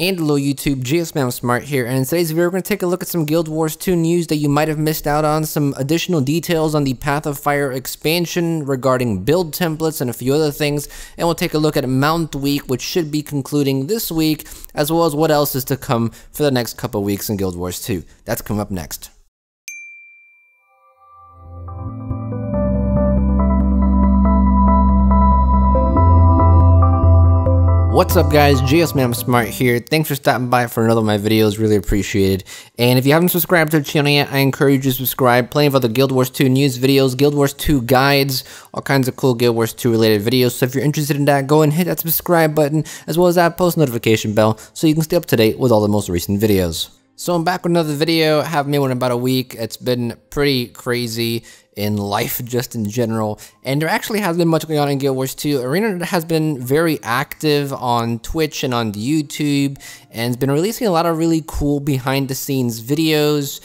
And hello YouTube, GSmaniamsmart here, and in today's video we're going to take a look at some Guild Wars 2 news that you might have missed out on, some additional details on the Path of Fire expansion regarding build templates and a few other things, and we'll take a look at Mount Week, which should be concluding this week, as well as what else is to come for the next couple weeks in Guild Wars 2. That's coming up next. What's up guys, GSmaniamsmart here. Thanks for stopping by for another of my videos, really appreciate it. And if you haven't subscribed to the channel yet, I encourage you to subscribe. Plenty of other Guild Wars 2 news videos, Guild Wars 2 guides, all kinds of cool Guild Wars 2 related videos. So if you're interested in that, go and hit that subscribe button, as well as that post notification bell, so you can stay up to date with all the most recent videos. So I'm back with another video, haven't made one in about a week. It's been pretty crazy in life just in general, and there actually hasn't been much going on in Guild Wars 2. Arena has been very active on Twitch and on YouTube, and has been releasing a lot of really cool behind the scenes videos.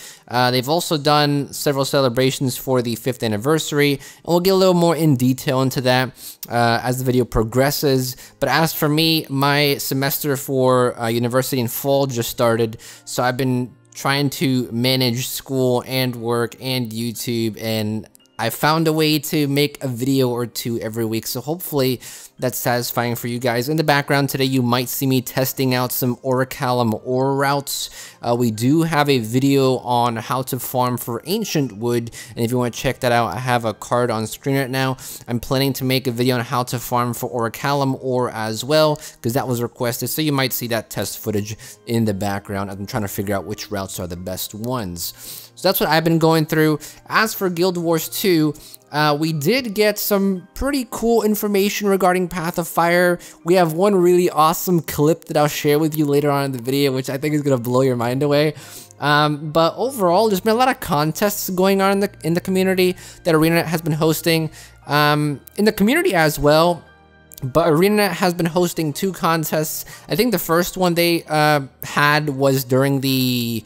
They've also done several celebrations for the 5th anniversary, and we'll get a little more in detail into that as the video progresses. But as for me, my semester for university in fall just started, so I've been trying to manage school and work and YouTube, and I found a way to make a video or two every week, so hopefully that's satisfying for you guys. In the background today, you might see me testing out some Orichalcum ore routes. We do have a video on how to farm for ancient wood, and if you want to check that out, I have a card on screen right now. I'm planning to make a video on how to farm for Orichalcum ore as well, because that was requested, so you might see that test footage in the background. I'm trying to figure out which routes are the best ones. So that's what I've been going through. As for Guild Wars 2, we did get some pretty cool information regarding Path of Fire. We have one really awesome clip that I'll share with you later on in the video, which I think is going to blow your mind away. But overall, there's been a lot of contests going on in the community that ArenaNet has been hosting. In the community as well. But ArenaNet has been hosting 2 contests. I think the first one they had was during the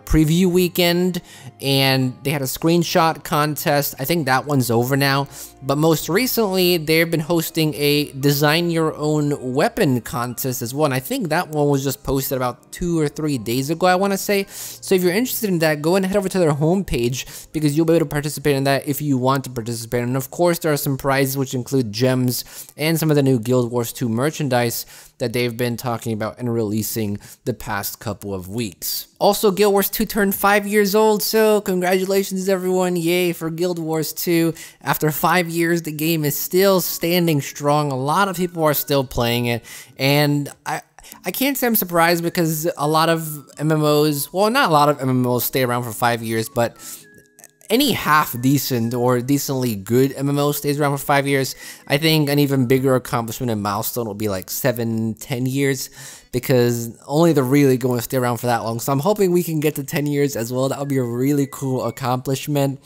preview weekend, and they had a screenshot contest. I think that one's over now, but most recently they've been hosting a design your own weapon contest as well, and I think that one was just posted about 2 or 3 days ago, I want to say. So if you're interested in that, go and head over to their homepage, because you'll be able to participate in that if you want to participate. And of course there are some prizes which include gems and some of the new Guild Wars 2 merchandise that they've been talking about and releasing the past couple of weeks. Also, Guild Wars 2 turned 5 years old, so congratulations everyone, yay for Guild Wars 2. After 5 years, the game is still standing strong. A lot of people are still playing it, and I can't say I'm surprised, because a lot of MMOs, well, not a lot of MMOs stay around for 5 years, but any half-decent or decently good MMO stays around for 5 years. I think an even bigger accomplishment and milestone will be like 7-10 years, because only the really good ones stay around for that long. So I'm hoping we can get to 10 years as well. That would be a really cool accomplishment.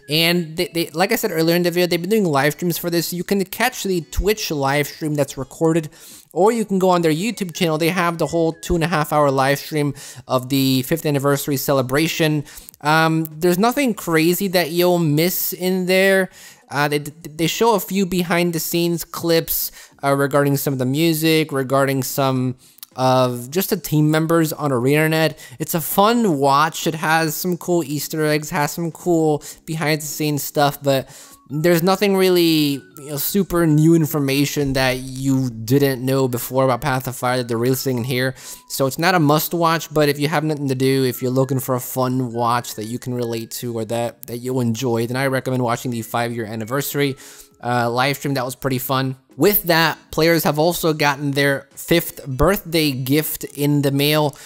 And they like I said earlier in the video, they've been doing live streams for this. You can catch the Twitch live stream that's recorded, or you can go on their YouTube channel. They have the whole 2.5-hour live stream of the 5th anniversary celebration. There's nothing crazy that you'll miss in there. They show a few behind the scenes clips regarding some of the music, regarding some of just the team members on ArenaNet. It's a fun watch. It has some cool Easter eggs, has some cool behind the scenes stuff, but there's nothing really, super new information that you didn't know before about Path of Fire that they're releasing in here. So it's not a must watch, but if you have nothing to do, if you're looking for a fun watch that you can relate to, or that you'll enjoy, then I recommend watching the 5-year anniversary live stream. That was pretty fun. With that, players have also gotten their 5th birthday gift in the mail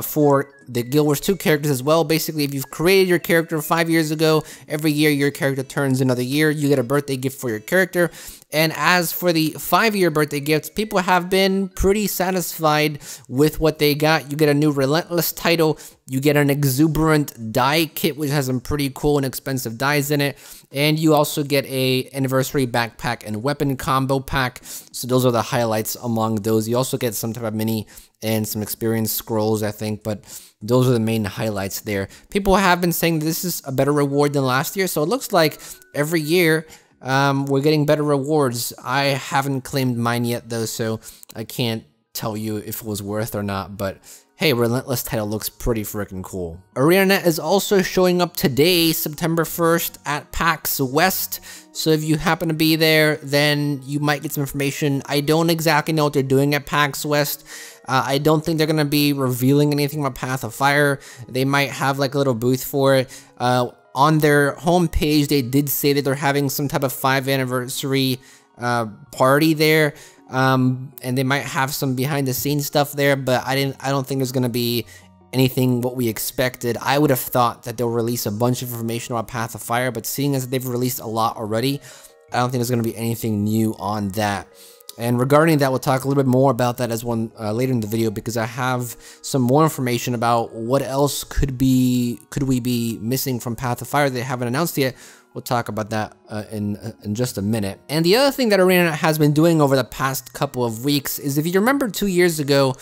for the Guild Wars 2 characters as well. Basically, if you've created your character 5 years ago, every year your character turns another year, you get a birthday gift for your character. And as for the 5-year birthday gifts, people have been pretty satisfied with what they got. You get a new Relentless title, you get an Exuberant die kit, which has some pretty cool and expensive dies in it, and you also get a Anniversary backpack and weapon combo pack. So those are the highlights among those. You also get some type of mini and some experience scrolls, I think, but those are the main highlights there. People have been saying that this is a better reward than last year, so it looks like every year we're getting better rewards. I haven't claimed mine yet though, so I can't tell you if it was worth or not, but hey, Relentless title looks pretty freaking cool. ArenaNet is also showing up today, September 1st at PAX West. So if you happen to be there, then you might get some information. I don't exactly know what they're doing at PAX West. I don't think they're going to be revealing anything about Path of Fire. They might have like a little booth for it. On their homepage, they did say that they're having some type of 5th anniversary party there. And they might have some behind the scenes stuff there, but I don't think there's going to be anything what we expected. I would have thought that they'll release a bunch of information about Path of Fire, but seeing as they've released a lot already, I don't think there's going to be anything new on that. And regarding that, we'll talk a little bit more about that as later in the video, because I have some more information about what else could we be missing from Path of Fire they haven't announced yet. We'll talk about that in just a minute. And the other thing that Arena has been doing over the past couple of weeks is, if you remember 2 years ago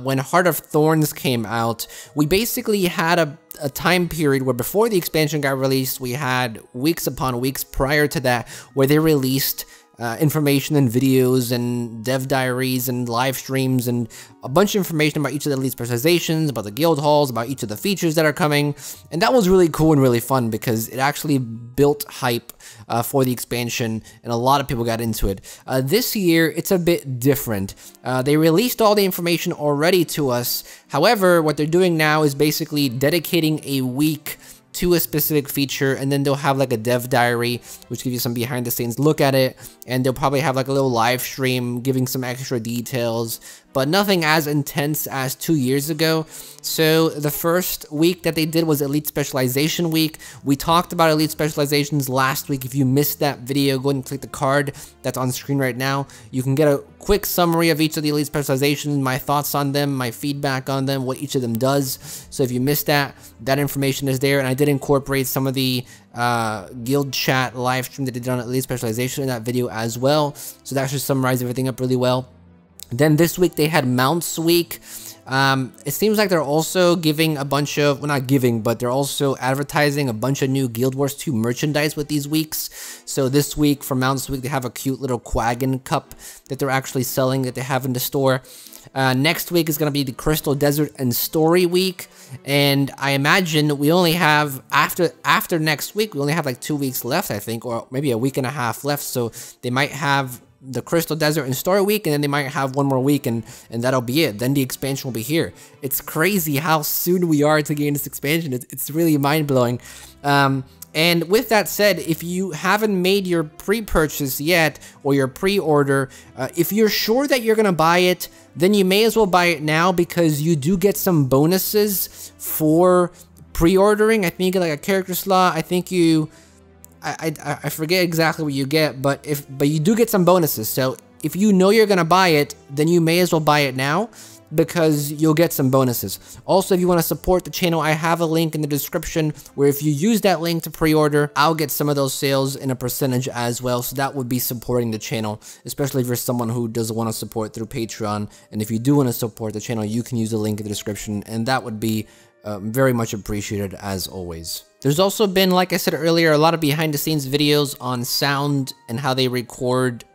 when Heart of Thorns came out, we basically had a time period where before the expansion got released, we had weeks upon weeks prior to that where they released information and videos and dev diaries and live streams and a bunch of information about each of the elite specializations, about the guild halls, about each of the features that are coming. And that was really cool and really fun because it actually built hype for the expansion, and a lot of people got into it. This year, it's a bit different. They released all the information already to us. However, what they're doing now is basically dedicating a week to a specific feature, and then they'll have like a dev diary which gives you some behind the scenes look at it, and they'll probably have like a little live stream giving some extra details, but nothing as intense as 2 years ago. So the first week that they did was Elite Specialization Week. We talked about Elite Specializations last week. If you missed that video, go ahead and click the card that's on screen right now. You can get a quick summary of each of the Elite Specializations, my thoughts on them, my feedback on them, what each of them does. So if you missed that information is there, and I did incorporate some of the guild chat live stream that they did on Elite Specialization in that video as well. So that should summarize everything up really well. Then this week they had Mounts Week. It seems like they're also giving a bunch of, well, not giving, but they're also advertising a bunch of new Guild Wars 2 merchandise with these weeks. So this week, for Mounts Week, they have a cute little Quaggin cup that they're actually selling that they have in the store. Next week is going to be the Crystal Desert and Story Week, and I imagine we only have, after next week, we only have like 2 weeks left, I think, or maybe a week and a half left. So they might have the Crystal Desert and Story Week, and then they might have one more week, and that'll be it. Then the expansion will be here. It's crazy how soon we are to gain this expansion. It's really mind-blowing. And with that said, if you haven't made your pre-purchase yet, or your pre-order, if you're sure that you're going to buy it, then you may as well buy it now, because you do get some bonuses for pre-ordering. I think you get like a character slot. I think you... I forget exactly what you get, but you do get some bonuses. So if you know you're gonna buy it, then you may as well buy it now, because you'll get some bonuses. Also, if you want to support the channel, I have a link in the description where if you use that link to pre-order, I'll get some of those sales in a percentage as well. So that would be supporting the channel, especially if you're someone who doesn't want to support through Patreon. And if you do want to support the channel, you can use the link in the description, and that would be very much appreciated as always. There's also been, like I said earlier, a lot of behind the scenes videos on sound and how they record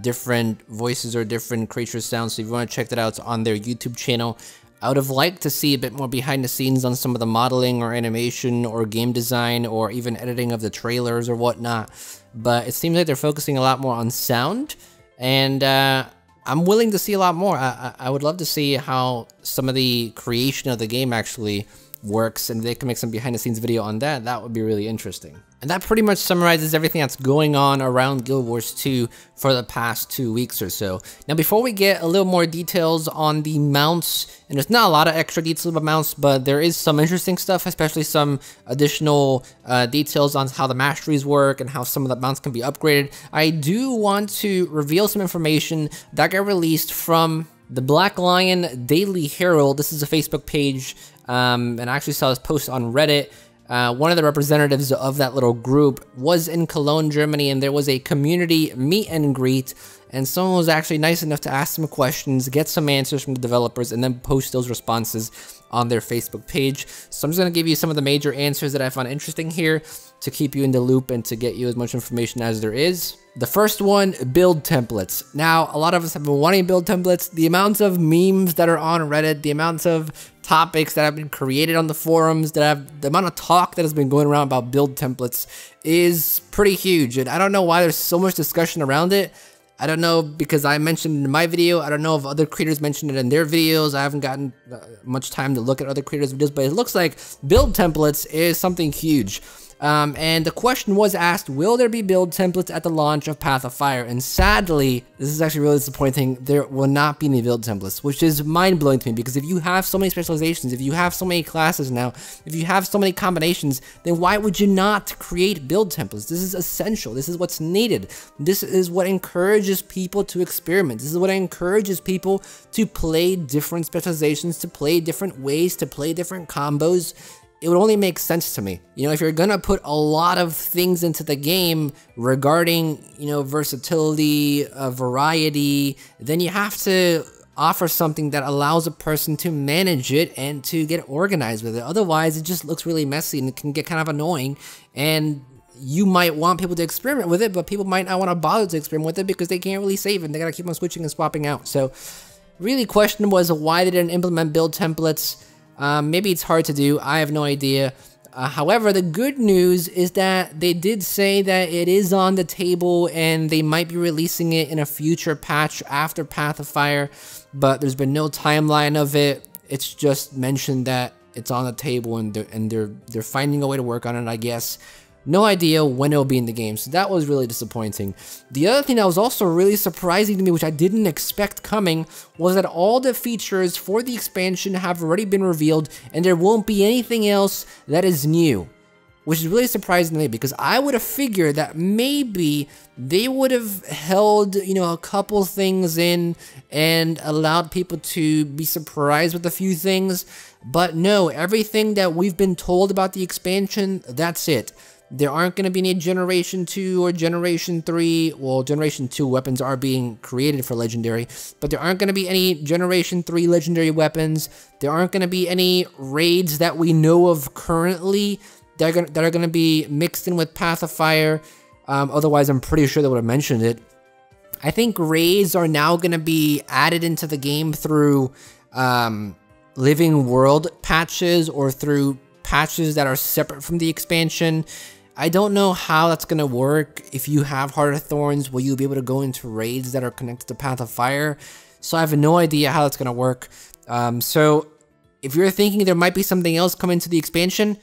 different voices or different creature sounds. So if you want to check that out, it's on their YouTube channel. I would have liked to see a bit more behind the scenes on some of the modeling or animation or game design or even editing of the trailers or whatnot. But it seems like they're focusing a lot more on sound, and I'm willing to see a lot more. I would love to see how some of the creation of the game actually works, and they can make some behind the scenes video on that. That would be really interesting. And that pretty much summarizes everything that's going on around Guild Wars 2 for the past 2 weeks or so. Now, before we get a little more details on the mounts, and there's not a lot of extra details about mounts, but there is some interesting stuff, especially some additional details on how the masteries work and how some of the mounts can be upgraded. I do want to reveal some information that got released from the Black Lion Daily Herald. This is a Facebook page, and I actually saw this post on Reddit. One of the representatives of that little group was in Cologne, Germany, and there was a community meet and greet, and someone was actually nice enough to ask some questions, get some answers from the developers, and then post those responses on their Facebook page. So I'm just going to give you some of the major answers that I found interesting here to keep you in the loop and to get you as much information as there is. The first one, build templates. Now, a lot of us have been wanting build templates. The amounts of memes that are on Reddit, the amounts of topics that have been created on the forums, the amount of talk that has been going around about build templates is pretty huge. And I don't know why there's so much discussion around it. I don't know because I mentioned it in my video. I don't know if other creators mentioned it in their videos. I haven't gotten much time to look at other creators' videos, but it looks like build templates is something huge. And the question was asked, will there be build templates at the launch of Path of Fire? And sadly, this is actually really disappointing, there will not be any build templates, which is mind-blowing to me, because if you have so many specializations, if you have so many classes now, if you have so many combinations, then why would you not create build templates? This is essential. This is what's needed. This is what encourages people to experiment. This is what encourages people to play different specializations, to play different ways, to play different combos. It would only make sense to me. You know, if you're gonna put a lot of things into the game regarding, you know, versatility, variety, then you have to offer something that allows a person to manage it and to get organized with it. Otherwise, it just looks really messy and it can get kind of annoying. And you might want people to experiment with it, but people might not want to bother to experiment with it because they can't really save it and they gotta keep on switching and swapping out. So, really questionable as to why they didn't implement build templates. Maybe it's hard to do. I have no idea. However, the good news is that they did say that it is on the table and they might be releasing it in a future patch after Path of Fire, but there's been no timeline of it. It's just mentioned that it's on the table and they're finding a way to work on it, I guess. No idea when it'll be in the game, so that was really disappointing. The other thing that was also really surprising to me, which I didn't expect coming, was that all the features for the expansion have already been revealed and there won't be anything else that is new. Which is really surprising to me, because I would have figured that maybe they would have held, you know, a couple things in and allowed people to be surprised with a few things. But no, everything that we've been told about the expansion, that's it. There aren't going to be any Generation 2 or Generation 3. Well, Generation 2 weapons are being created for Legendary, but there aren't going to be any Generation 3 Legendary weapons. There aren't going to be any raids that we know of currently that are going to be mixed in with Path of Fire. Otherwise, I'm pretty sure they would have mentioned it. I think raids are now going to be added into the game through Living World patches or through patches that are separate from the expansion. I don't know how that's going to work. If you have Heart of Thorns, will you be able to go into raids that are connected to Path of Fire? So I have no idea how that's going to work. So if you're thinking there might be something else coming to the expansion,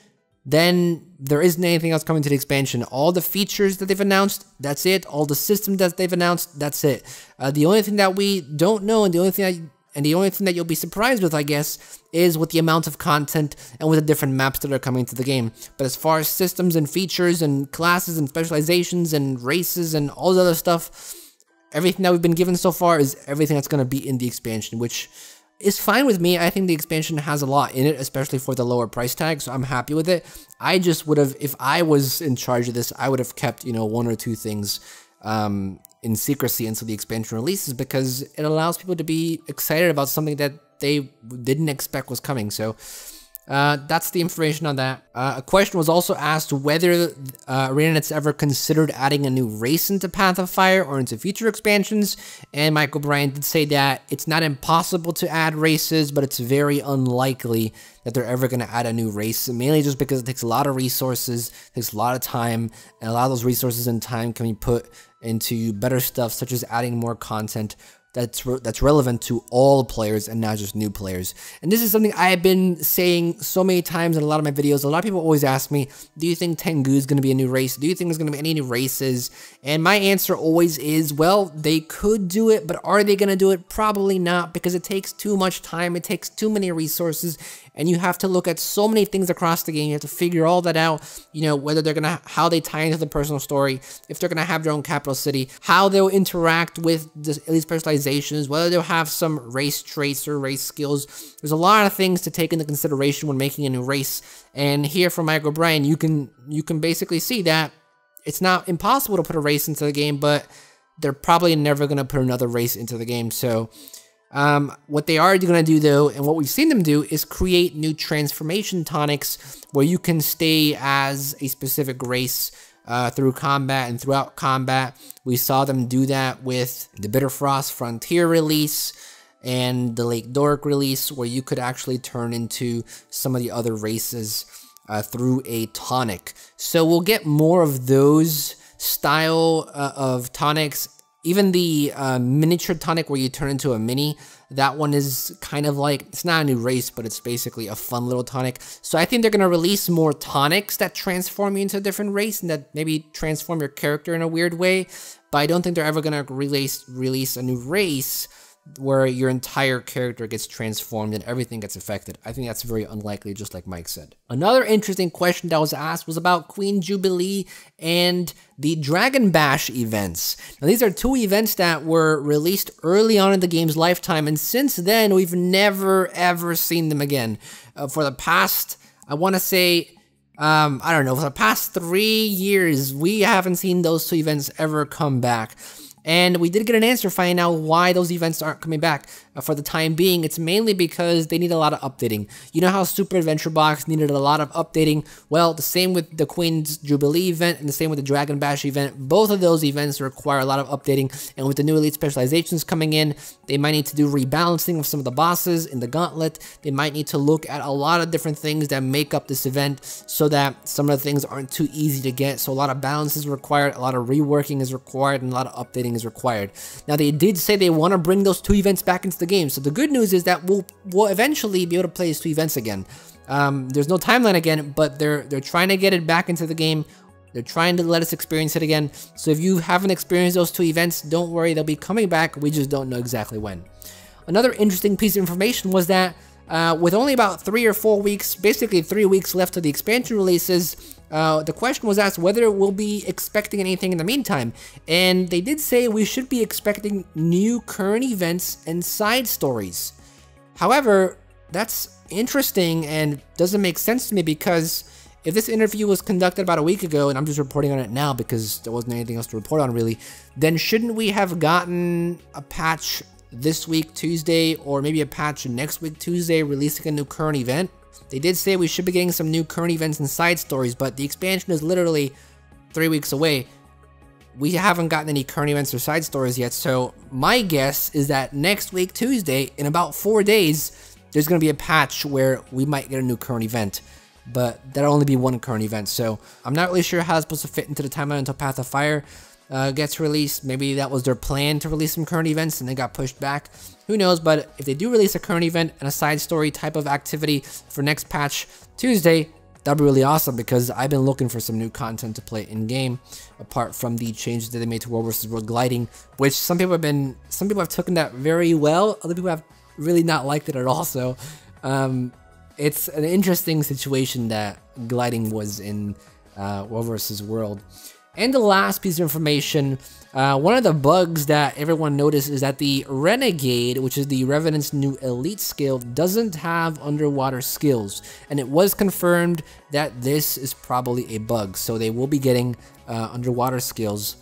then there isn't anything else coming to the expansion. All the features that they've announced, that's it. All the systems that they've announced, that's it. The only thing that we don't know, and the only thing that you'll be surprised with, I guess, is with the amount of content and with the different maps that are coming to the game. But as far as systems and features and classes and specializations and races and all the other stuff, everything that we've been given so far is everything that's going to be in the expansion, which is fine with me. I think the expansion has a lot in it, especially for the lower price tag, so I'm happy with it. I just would have, if I was in charge of this, I would have kept, you know, one or two things in secrecy until the expansion releases, because it allows people to be excited about something that they didn't expect was coming. So that's the information on that. A question was also asked whether ArenaNet's ever considered adding a new race into Path of Fire or into future expansions, and Mike O'Brien did say that it's not impossible to add races, but it's very unlikely that they're ever going to add a new race, mainly just because it takes a lot of resources, takes a lot of time, and a lot of those resources and time can be put into better stuff, such as adding more content that's relevant to all players and not just new players. And this is something I have been saying so many times in a lot of my videos. A lot of people always ask me, do you think Tengu is going to be a new race? Do you think there's going to be any new races? And my answer always is, well, they could do it, but are they going to do it? Probably not, because it takes too much time, it takes too many resources, and you have to look at so many things across the game. You have to figure all that out, you know, whether they're gonna, how they tie into the personal story, if they're gonna have their own capital city, how they'll interact with the elite specializations, whether they'll have some race traits or race skills. There's a lot of things to take into consideration when making a new race. And here from Mike O'Brien, you can basically see that it's not impossible to put a race into the game, but they're probably never going to put another race into the game. So what they are going to do though, and what we've seen them do, is create new transformation tonics where you can stay as a specific race through combat and throughout combat. We saw them do that with the Bitterfrost Frontier release and the Lake Dork release, where you could actually turn into some of the other races through a tonic. So we'll get more of those style of tonics. Even the miniature tonic where you turn into a mini, that one is kind of like, it's not a new race, but it's basically a fun little tonic. So I think they're going to release more tonics that transform you into a different race and that maybe transform your character in a weird way. But I don't think they're ever going to release a new race where your entire character gets transformed and everything gets affected. I think that's very unlikely, just like Mike said. Another interesting question that was asked was about Queen Jubilee and the Dragon Bash events. Now, these are two events that were released early on in the game's lifetime, and since then, we've never, ever seen them again. For the past, I want to say, I don't know, for the past 3 years, we haven't seen those two events ever come back. And we did get an answer finding out why those events aren't coming back for the time being. It's mainly because they need a lot of updating. You know how Super Adventure Box needed a lot of updating? Well, the same with the Queen's Jubilee event and the same with the Dragon Bash event. Both of those events require a lot of updating. And with the new Elite Specializations coming in, they might need to do rebalancing of some of the bosses in the Gauntlet. They might need to look at a lot of different things that make up this event so that some of the things aren't too easy to get. So a lot of balance is required, a lot of reworking is required, and a lot of updating is required. Now, they did say they want to bring those two events back into the game. So the good news is that we'll eventually be able to play these two events again. There's no timeline again, but they're trying to get it back into the game. They're trying to let us experience it again. So if you haven't experienced those two events, don't worry, they'll be coming back. We just don't know exactly when. Another interesting piece of information was that with only about 3 or 4 weeks, basically 3 weeks left of the expansion releases, the question was asked whether we'll be expecting anything in the meantime. And they did say we should be expecting new current events and side stories. However, that's interesting and doesn't make sense to me, because if this interview was conducted about a week ago, and I'm just reporting on it now because there wasn't anything else to report on really, then shouldn't we have gotten a patch this week Tuesday, or maybe a patch next week Tuesday releasing a new current event? They did say we should be getting some new current events and side stories, but the expansion is literally 3 weeks away. We haven't gotten any current events or side stories yet, so my guess is that next week Tuesday, in about 4 days, there's going to be a patch where we might get a new current event. But that'll only be one current event, so I'm not really sure how it's supposed to fit into the timeline until Path of Fire gets released. Maybe that was their plan, to release some current events and they got pushed back. Who knows? But if they do release a current event and a side story type of activity for next patch Tuesday, that'd be really awesome, because I've been looking for some new content to play in game, apart from the changes that they made to World vs. World gliding, which some people have taken that very well. Other people have really not liked it at all. So it's an interesting situation that gliding was in World vs. World. And the last piece of information, one of the bugs that everyone noticed is that the Renegade, which is the Revenant's new elite skill, doesn't have underwater skills. And it was confirmed that this is probably a bug, so they will be getting underwater skills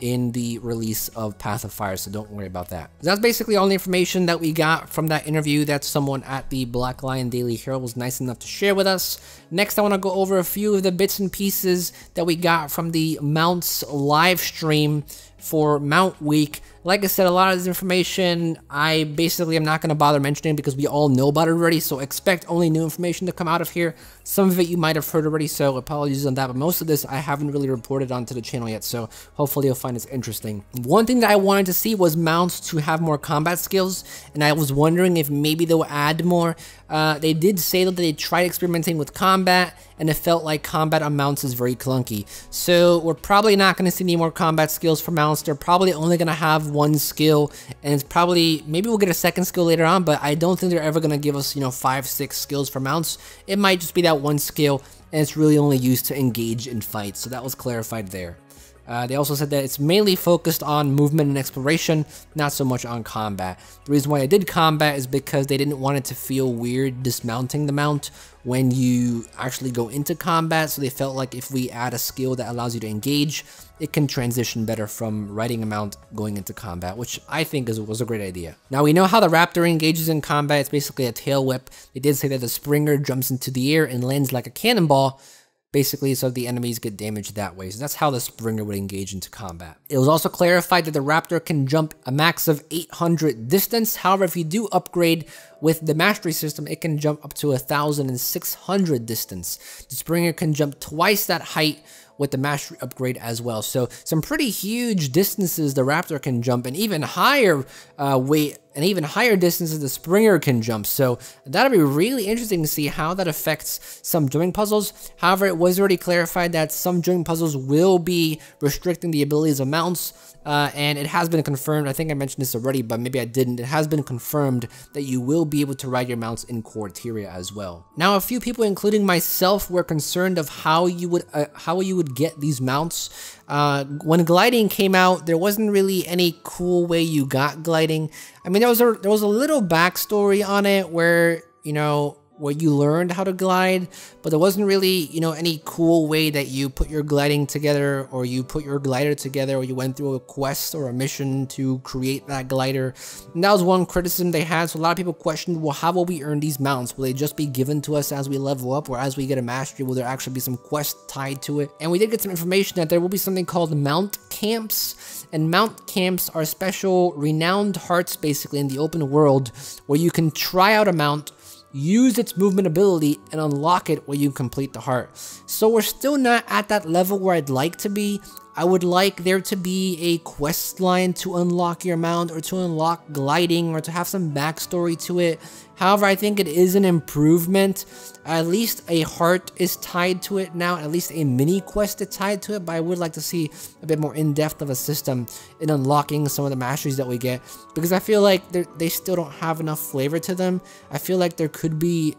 in the release of Path of Fire, so don't worry about that. That's basically all the information that we got from that interview that someone at the Black Lion Daily Herald was nice enough to share with us. Next, I want to go over a few of the bits and pieces that we got from the Mounts live stream for Mount Week. Like I said, a lot of this information I basically am not going to bother mentioning because we all know about it already, so expect only new information to come out of here. Some of it you might have heard already, so apologies on that, but most of this I haven't really reported onto the channel yet, so hopefully you'll find this interesting. One thing that I wanted to see was mounts to have more combat skills, and I was wondering if maybe they'll add more. They did say that they tried experimenting with combat, and it felt like combat on mounts is very clunky. So we're probably not going to see any more combat skills for mounts. They're probably only going to have one skill, and it's probably, maybe we'll get a second skill later on, but I don't think they're ever going to give us, 5, 6 skills for mounts. It might just be that one skill, and it's really only used to engage in fights, so that was clarified there. They also said that it's mainly focused on movement and exploration, not so much on combat. The reason why I did combat is because they didn't want it to feel weird dismounting the mount when you actually go into combat, so they felt like if we add a skill that allows you to engage, it can transition better from riding a mount going into combat, which I think was a great idea. Now we know how the Raptor engages in combat. It's basically a tail whip. They did say that the Springer jumps into the air and lands like a cannonball, basically so the enemies get damaged that way. So that's how the Springer would engage into combat. It was also clarified that the Raptor can jump a max of 800 distance. However, if you do upgrade with the mastery system, it can jump up to 1,600 distance. The Springer can jump twice that height with the mastery upgrade as well. So some pretty huge distances the Raptor can jump, and even higher weight and even higher distances the Springer can jump. So that'll be really interesting to see how that affects some jumping puzzles. However, it was already clarified that some jumping puzzles will be restricting the abilities of mounts, and it has been confirmed. I think I mentioned this already, but maybe I didn't. It has been confirmed that you will be able to ride your mounts in Quarteria as well. Now, a few people, including myself, were concerned of how you would get these mounts. When gliding came out, there wasn't really any cool way you got gliding. I mean, there was a little backstory on it where, you know, where you learned how to glide, but there wasn't really, you know, any cool way that you put your gliding together, or you put your glider together, or you went through a quest or a mission to create that glider. And that was one criticism they had. So a lot of people questioned, well, how will we earn these mounts? Will they just be given to us as we level up, or as we get a mastery? Will there actually be some quest tied to it? And we did get some information that there will be something called mount camps, and mount camps are special renowned hearts basically in the open world where you can try out a mount, use its movement ability, and unlock it when you complete the heart. So we're still not at that level where I'd like to be. I would like there to be a quest line to unlock your mount, or to unlock gliding, or to have some backstory to it. However, I think it is an improvement. At least a heart is tied to it now, at least a mini quest is tied to it, but I would like to see a bit more in-depth of a system in unlocking some of the masteries that we get, because I feel like they still don't have enough flavor to them. I feel like there could be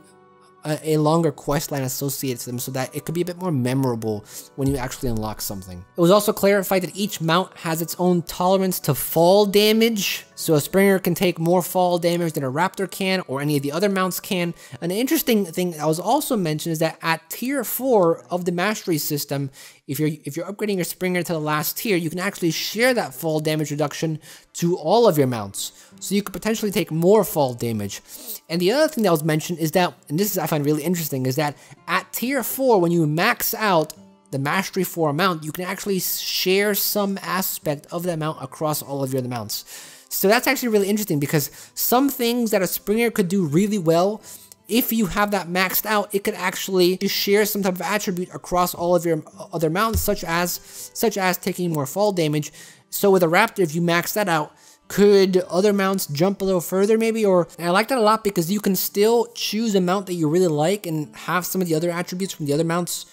a longer quest line associated to them, so that it could be a bit more memorable when you actually unlock something. It was also clarified that each mount has its own tolerance to fall damage. So a Springer can take more fall damage than a Raptor can, or any of the other mounts can. An interesting thing that was also mentioned is that at tier 4 of the mastery system, if you're upgrading your Springer to the last tier, you can actually share that fall damage reduction to all of your mounts. So you could potentially take more fall damage. And the other thing that was mentioned is that, and this is I find really interesting, is that at tier 4, when you max out the mastery for a mount, you can actually share some aspect of that mount across all of your other mounts. So that's actually really interesting, because some things that a Springer could do really well, if you have that maxed out, it could actually share some type of attribute across all of your other mounts, such as taking more fall damage. So with a Raptor, if you max that out, could other mounts jump a little further maybe? And I like that a lot, because you can still choose a mount that you really like and have some of the other attributes from the other mounts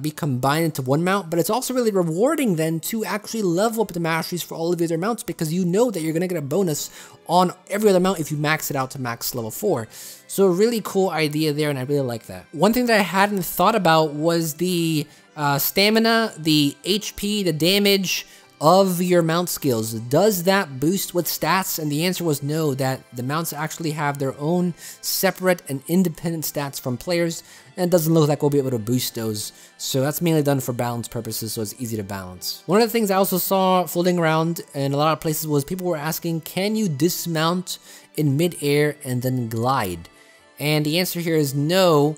be combined into one mount. But it's also really rewarding then to actually level up the masteries for all of your other mounts, because you know that you're going to get a bonus on every other mount if you max it out to max level 4. So a really cool idea there, and I really like that. One thing that I hadn't thought about was the stamina, the HP, the damage of your mount skills. Does that boost with stats? And the answer was no, that the mounts actually have their own separate and independent stats from players, and it doesn't look like we'll be able to boost those. So that's mainly done for balance purposes, so it's easy to balance. One of the things I also saw floating around in a lot of places was people were asking, can you dismount in mid-air and then glide? And the answer here is no.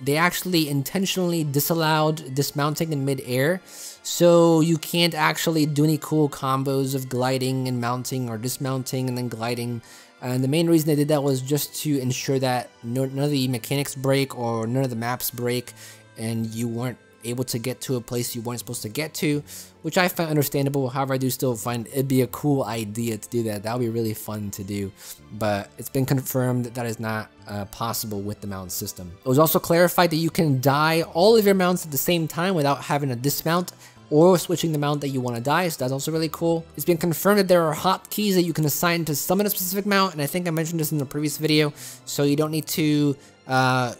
They actually intentionally disallowed dismounting in mid-air, so you can't actually do any cool combos of gliding and mounting, or dismounting and then gliding. And the main reason they did that was just to ensure that none of the mechanics break, or none of the maps break, and you weren't able to get to a place you weren't supposed to get to, which I find understandable. However, I do still find it'd be a cool idea to do that. That would be really fun to do, but it's been confirmed that that is not possible with the mount system. It was also clarified that you can dye all of your mounts at the same time without having to dismount or switching the mount that you want to dye, so that's also really cool. It's been confirmed that there are hotkeys that you can assign to summon a specific mount, and I think I mentioned this in the previous video, so you don't need to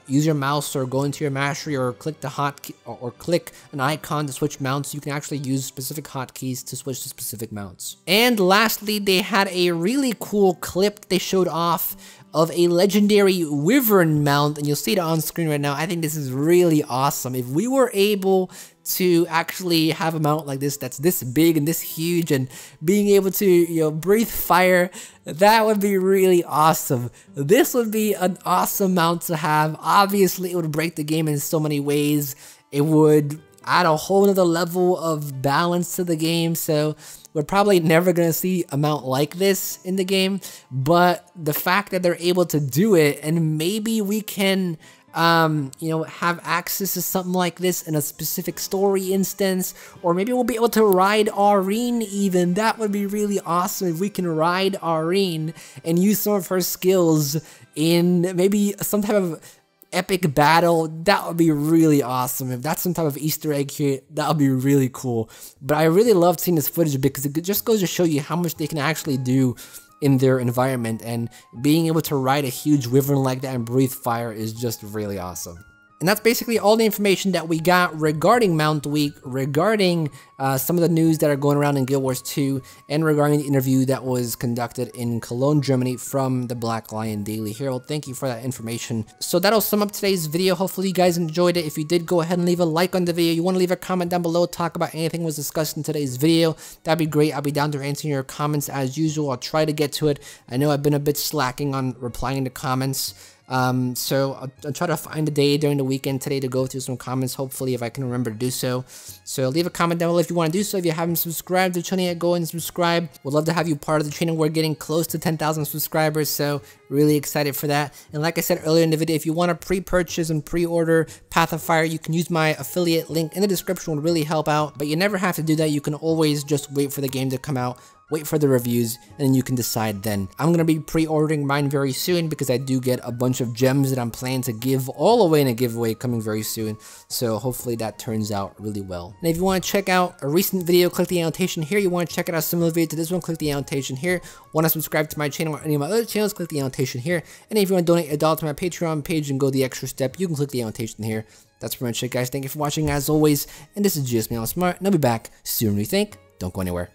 use your mouse or go into your mastery or click the hotkey or click an icon to switch mounts. You can actually use specific hotkeys to switch to specific mounts. And lastly, they had a really cool clip they showed off of a legendary wyvern mount, and you'll see it on screen right now. I think this is really awesome. If we were able to actually have a mount like this that's this big and this huge and being able to, you know, breathe fire, that would be really awesome. This would be an awesome mount to have. Obviously, it would break the game in so many ways. It would add a whole nother level of balance to the game, so we're probably never going to see a mount like this in the game, but the fact that they're able to do it, and maybe we can you know, have access to something like this in a specific story instance, or maybe we'll be able to ride Aurene even. That would be really awesome if we can ride Aurene and use some of her skills in maybe some type of epic battle. That would be really awesome. If that's some type of Easter egg here, that would be really cool. But I really loved seeing this footage because it just goes to show you how much they can actually do in their environment, and being able to ride a huge wyvern like that and breathe fire is just really awesome. And that's basically all the information that we got regarding Mount Week, regarding some of the news that are going around in Guild Wars 2, and regarding the interview that was conducted in Cologne, Germany from the Black Lion Daily Herald. Thank you for that information. So that'll sum up today's video. Hopefully you guys enjoyed it. If you did, go ahead and leave a like on the video. You want to leave a comment down below, talk about anything was discussed in today's video. That'd be great. I'll be down to answering your comments as usual. I'll try to get to it. I know I've been a bit slacking on replying to comments. So I'll try to find a day during the weekend today to go through some comments, hopefully, if I can remember to do so. So leave a comment down below if you want to do so. If you haven't subscribed to the channel yet, go and subscribe. We'd love to have you part of the channel. We're getting close to 10,000 subscribers, so really excited for that. And like I said earlier in the video, if you want to pre-purchase and pre-order Path of Fire, you can use my affiliate link in the description. It would really help out, but you never have to do that. You can always just wait for the game to come out, wait for the reviews, and then you can decide then. I'm going to be pre-ordering mine very soon because I do get a bunch of gems that I'm planning to give all away in a giveaway coming very soon. So hopefully that turns out really well. And if you want to check out a recent video, click the annotation here. You want to check out a similar video to this one, click the annotation here. Want to subscribe to my channel or any of my other channels, click the annotation here. And if you want to donate $1 to my Patreon page and go the extra step, you can click the annotation here. That's pretty much it, guys. Thank you for watching as always. And this is GSmaniamsmart, and I'll be back sooner than you think. Don't go anywhere.